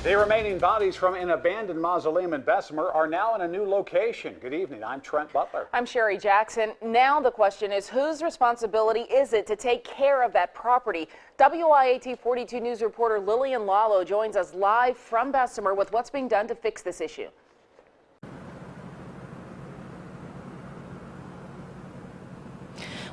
The remaining bodies from an abandoned mausoleum in Bessemer are now in a new location. Good evening. I'm Trent Butler. I'm Sherry Jackson. Now the question is, whose responsibility is it to take care of that property? WIAT 42 News reporter Lillian Lalo joins us live from Bessemer with what's being done to fix this issue.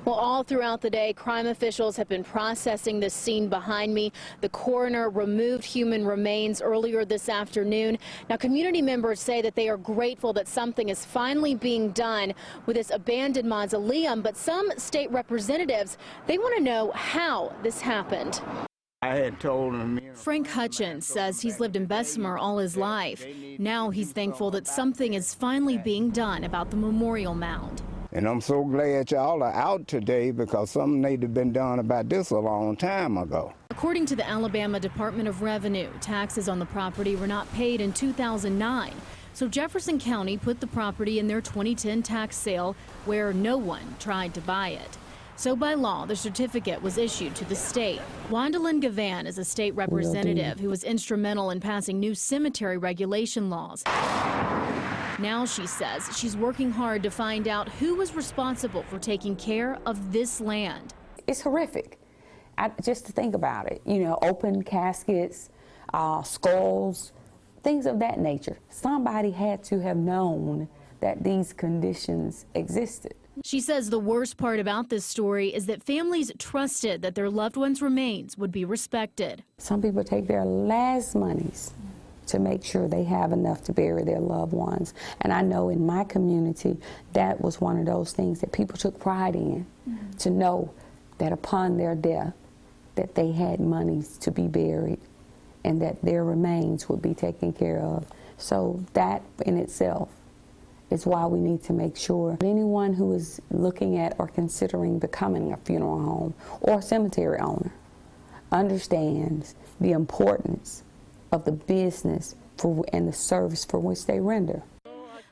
Well, all throughout the day, crime officials have been processing this scene behind me. The coroner removed human remains earlier this afternoon. Now, community members say that they are grateful that something is finally being done with this abandoned mausoleum, but some state representatives, they want to know how this happened. I had told him. Frank Hutchins says he's lived in Bessemer all his life. Now he's thankful that something is finally being done about the Memorial Mound. And I'm so glad y'all are out today because something needed to have been done about this a long time ago. According to the Alabama Department of Revenue, taxes on the property were not paid in 2009. So Jefferson County put the property in their 2010 tax sale where no one tried to buy it. So by law, the certificate was issued to the state. Wandalyn Gavan is a state representative who was instrumental in passing new cemetery regulation laws. Now she says she's working hard to find out who was responsible for taking care of this land. It's horrific. Just to think about it, you know, open caskets, skulls, things of that nature. Somebody had to have known that these conditions existed. She says the worst part about this story is that families trusted that their loved ones' remains would be respected. Some people take their last monies to make sure they have enough to bury their loved ones. And I know in my community, that was one of those things that people took pride in, to know that upon their death, that they had monies to be buried and that their remains would be taken care of. So that in itself is why we need to make sure anyone who is looking at or considering becoming a funeral home or cemetery owner understands the importance of the business and the service for which they render.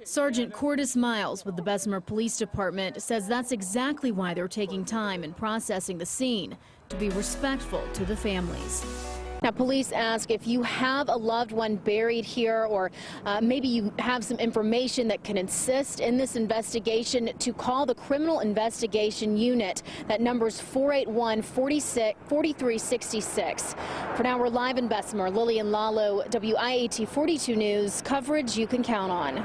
Sergeant Cordis Miles with the Bessemer Police Department says that's exactly why they're taking time in processing the scene, to be respectful to the families. Now, police ask if you have a loved one buried here or maybe you have some information that can assist in this investigation, to call the Criminal Investigation Unit. That number's 481-4366. For now, we're live in Bessemer. Lillian Lalo, WIAT 42 News, coverage you can count on.